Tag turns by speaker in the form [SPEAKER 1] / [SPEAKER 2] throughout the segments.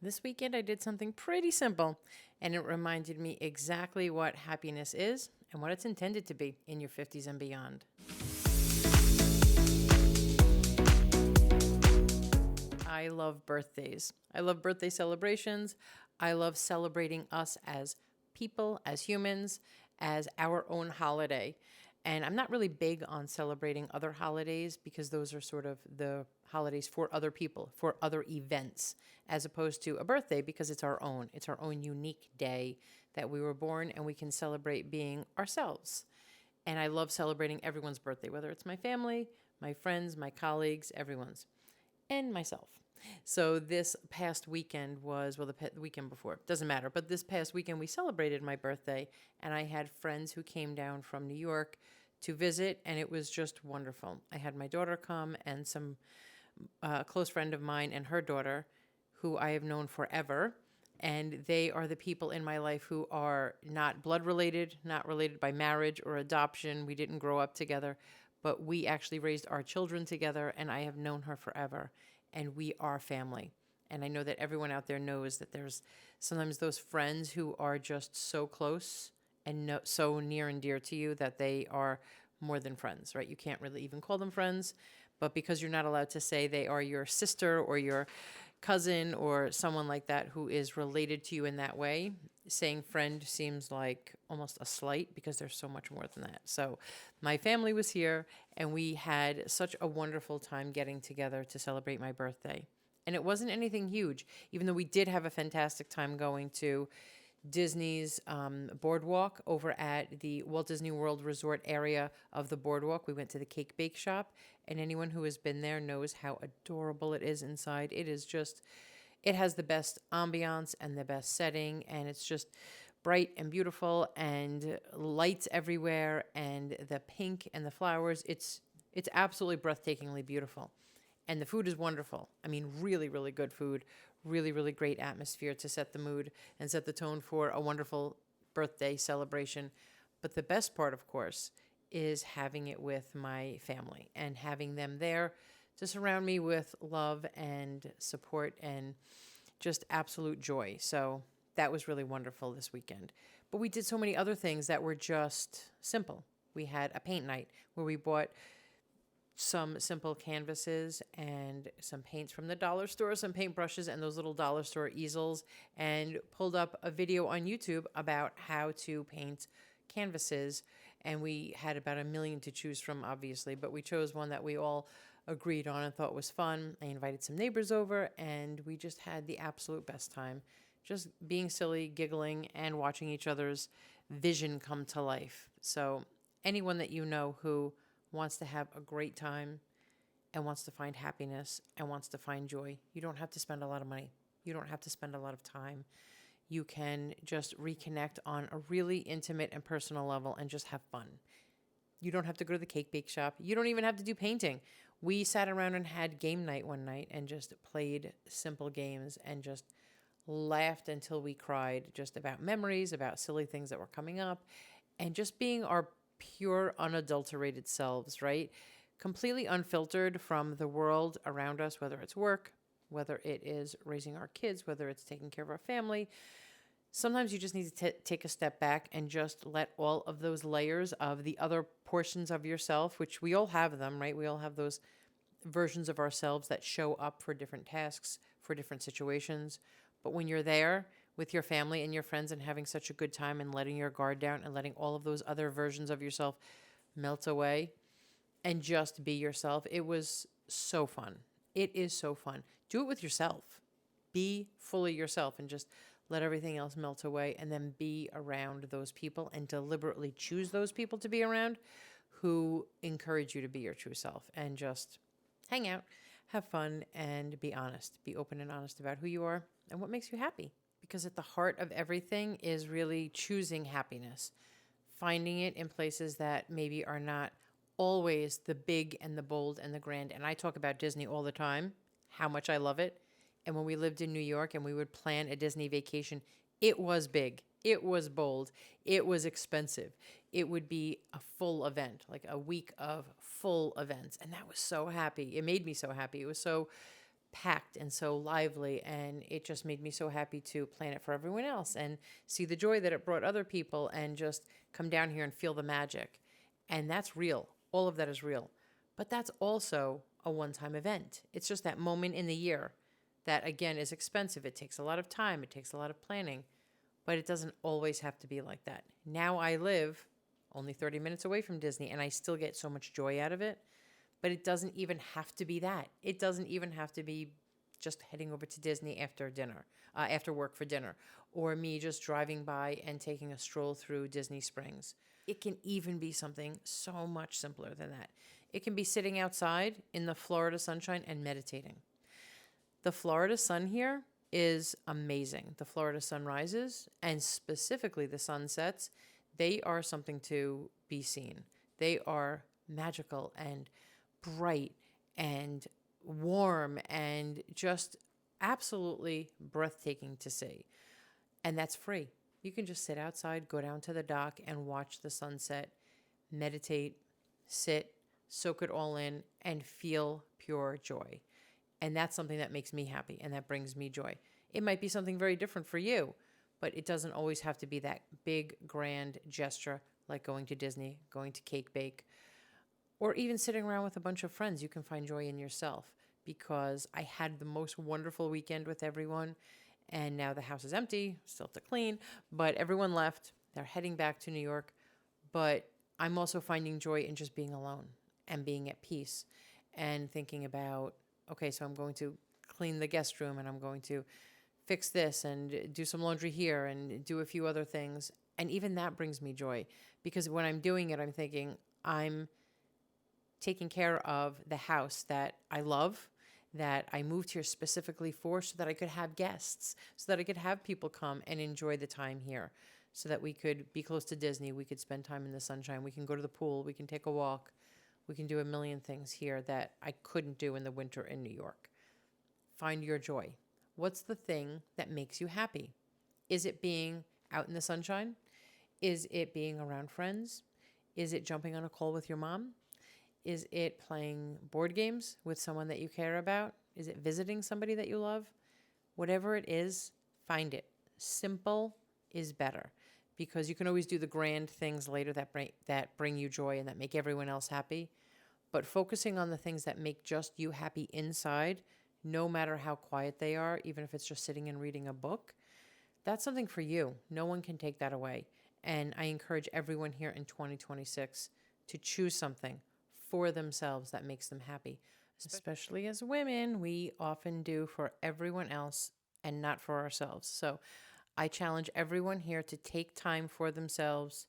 [SPEAKER 1] This weekend, I did something pretty simple, and it reminded me exactly what happiness is and what it's intended to be in your 50s and beyond. I love birthdays. I love birthday celebrations. I love celebrating us as people, as humans, as our own holiday. And I'm not really big on celebrating other holidays because those are sort of the holidays for other people, for other events, as opposed to a birthday because it's our own. It's our own unique day that we were born and we can celebrate being ourselves. And I love celebrating everyone's birthday, whether it's my family, my friends, my colleagues, everyone's, and myself. So this past weekend was, well, the weekend before, doesn't matter, but this past weekend we celebrated my birthday, and I had friends who came down from New York to visit, and it was just wonderful. I had my daughter come and some close friend of mine and her daughter, who I have known forever. And they are the people in my life who are not blood related, not related by marriage or adoption. We didn't grow up together, but we actually raised our children together, and I have known her forever. And we are family. And I know that everyone out there knows that there's sometimes those friends who are just so close and so near and dear to you that they are more than friends, right? You can't really even call them friends, but because you're not allowed to say they are your sister or your cousin or someone like that who is related to you in that way, saying friend seems like almost a slight because there's so much more than that. So my family was here and we had such a wonderful time getting together to celebrate my birthday. And it wasn't anything huge, even though we did have a fantastic time going to Disney's boardwalk over at the Walt Disney World Resort area of the boardwalk. We went to the cake bake shop, and anyone who has been there knows how adorable it is inside. It is just, it has the best ambiance and the best setting, and it's just bright and beautiful and lights everywhere and the pink and the flowers. It's absolutely breathtakingly beautiful. And the food is wonderful. I mean, really, really good food, really, really great atmosphere to set the mood and set the tone for a wonderful birthday celebration. But the best part, of course, is having it with my family and having them there to surround me with love and support and just absolute joy. So that was really wonderful this weekend. But we did so many other things that were just simple. We had a paint night where we bought some simple canvases and some paints from the dollar store, some paintbrushes and those little dollar store easels, and pulled up a video on YouTube about how to paint canvases. And we had about a million to choose from, obviously, but we chose one that we all agreed on and thought was fun. I invited some neighbors over, and we just had the absolute best time, just being silly, giggling, and watching each other's vision come to life. So anyone that you know who wants to have a great time and wants to find happiness and wants to find joy, you don't have to spend a lot of money. You don't have to spend a lot of time. You can just reconnect on a really intimate and personal level and just have fun. You don't have to go to the cake bake shop. You don't even have to do painting. We sat around and had game night one night and just played simple games and just laughed until we cried, just about memories, about silly things that were coming up, and just being our pure, unadulterated selves, right? Completely unfiltered from the world around us, whether it's work, whether it is raising our kids, whether it's taking care of our family. Sometimes you just need to take a step back and just let all of those layers of the other portions of yourself, which we all have them, right? We all have those versions of ourselves that show up for different tasks, for different situations. But when you're there with your family and your friends and having such a good time and letting your guard down and letting all of those other versions of yourself melt away and just be yourself, it was so fun. It is so fun. Do it with yourself. Be fully yourself and just let everything else melt away and then be around those people and deliberately choose those people to be around who encourage you to be your true self and just hang out, have fun, and be honest. Be open and honest about who you are and what makes you happy. Because at the heart of everything is really choosing happiness, finding it in places that maybe are not always the big and the bold and the grand. And I talk about Disney all the time, how much I love it. And when we lived in New York and we would plan a Disney vacation, it was big, it was bold, it was expensive. It would be a full event, like a week of full events. And that was so happy. It made me so happy. It was so packed and so lively, and it just made me so happy to plan it for everyone else and see the joy that it brought other people and just come down here and feel the magic. And that's real. All of that is real. But that's also a one-time event. It's just that moment in the year that, again, is expensive. It takes a lot of time, it takes a lot of planning, but it doesn't always have to be like that. Now I live only 30 minutes away from Disney and I still get so much joy out of it. But it doesn't even have to be that. It doesn't even have to be just heading over to Disney after dinner, after work for dinner, or me just driving by and taking a stroll through Disney Springs. It can even be something so much simpler than that. It can be sitting outside in the Florida sunshine and meditating. The Florida sun here is amazing. The Florida sunrises and specifically the sunsets, they are something to be seen. They are magical and bright and warm and just absolutely breathtaking to see. And that's free. You can just sit outside, go down to the dock, and watch the sunset, meditate, sit, soak it all in, and feel pure joy. And that's something that makes me happy and that brings me joy. It might be something very different for you, but it doesn't always have to be that big, grand gesture like going to Disney, going to Cake Bake, or even sitting around with a bunch of friends. You can find joy in yourself, because I had the most wonderful weekend with everyone. And now the house is empty, still to clean, but everyone left. They're heading back to New York. But I'm also finding joy in just being alone and being at peace and thinking about, okay, so I'm going to clean the guest room and I'm going to fix this and do some laundry here and do a few other things. And even that brings me joy, because when I'm doing it, I'm thinking I'm taking care of the house that I love, that I moved here specifically for, so that I could have guests, so that I could have people come and enjoy the time here, so that we could be close to Disney, we could spend time in the sunshine, we can go to the pool, we can take a walk, we can do a million things here that I couldn't do in the winter in New York. Find your joy. What's the thing that makes you happy? Is it being out in the sunshine? Is it being around friends? Is it jumping on a call with your mom? Is it playing board games with someone that you care about? Is it visiting somebody that you love? Whatever it is, find it. Simple is better, because you can always do the grand things later that bring you joy and that make everyone else happy. But focusing on the things that make just you happy inside, no matter how quiet they are, even if it's just sitting and reading a book, that's something for you. No one can take that away. And I encourage everyone here in 2026 to choose something for themselves that makes them happy. Especially as women, we often do for everyone else and not for ourselves. So I challenge everyone here to take time for themselves,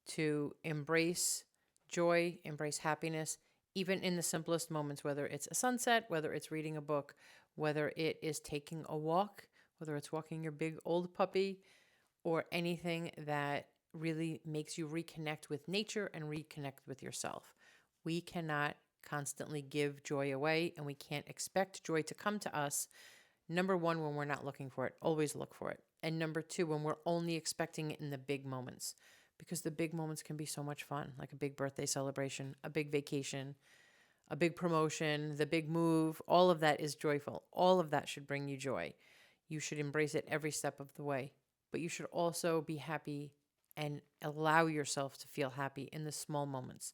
[SPEAKER 1] to embrace joy, embrace happiness, even in the simplest moments, whether it's a sunset, whether it's reading a book, whether it is taking a walk, whether it's walking your big old puppy, or anything that really makes you reconnect with nature and reconnect with yourself. We cannot constantly give joy away, and we can't expect joy to come to us. Number one, when we're not looking for it, always look for it. And number two, when we're only expecting it in the big moments, because the big moments can be so much fun, like a big birthday celebration, a big vacation, a big promotion, the big move. All of that is joyful. All of that should bring you joy. You should embrace it every step of the way. But you should also be happy and allow yourself to feel happy in the small moments,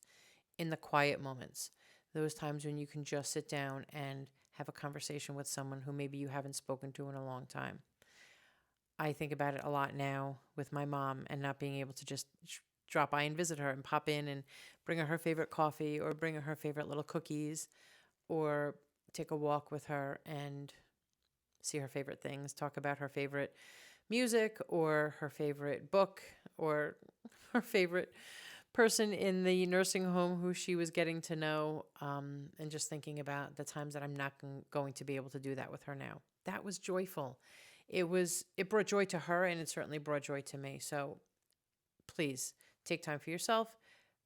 [SPEAKER 1] in the quiet moments, those times when you can just sit down and have a conversation with someone who maybe you haven't spoken to in a long time. I think about it a lot now with my mom, and not being able to just drop by and visit her and pop in and bring her favorite coffee, or bring her favorite little cookies, or take a walk with her and see her favorite things, talk about her favorite music or her favorite book or her favorite person in the nursing home who she was getting to know, and just thinking about the times that I'm not going to be able to do that with her now. That was joyful. It brought joy to her, and it certainly brought joy to me. So please take time for yourself.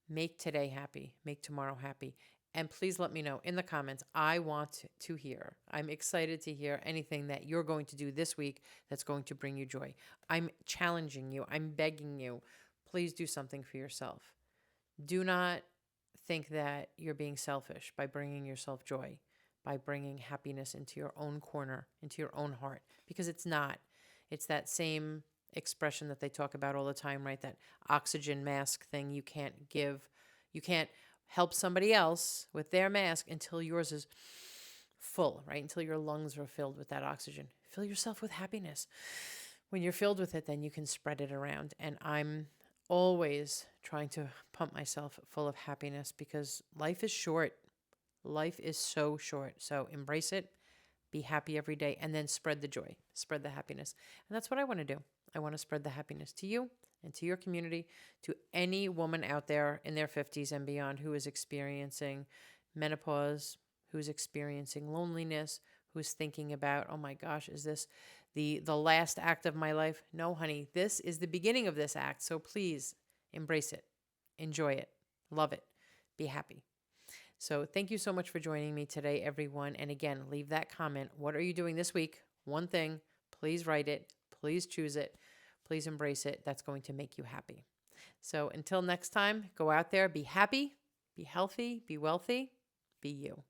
[SPEAKER 1] Make today happy. Make tomorrow happy. And please let me know in the comments. I want to hear. I'm excited to hear anything that you're going to do this week that's going to bring you joy. I'm challenging you. I'm begging you. Please do something for yourself. Do not think that you're being selfish by bringing yourself joy, by bringing happiness into your own corner, into your own heart, because it's not. It's that same expression that they talk about all the time, right? That oxygen mask thing. You can't help somebody else with their mask until yours is full, right? Until your lungs are filled with that oxygen. Fill yourself with happiness. When you're filled with it, then you can spread it around. And I'm always trying to pump myself full of happiness because life is short. Life is so short. So embrace it, be happy every day, and then spread the joy, spread the happiness. And that's what I want to do. I want to spread the happiness to you and to your community, to any woman out there in their 50s and beyond who is experiencing menopause, who's experiencing loneliness, who's thinking about, oh my gosh, is this the last act of my life? No, honey, this is the beginning of this act. So please embrace it, enjoy it, love it, be happy. So thank you so much for joining me today, everyone. And again, leave that comment. What are you doing this week? One thing. Please write it. Please choose it. Please embrace it. That's going to make you happy. So until next time, go out there, be happy, be healthy, be wealthy, be you.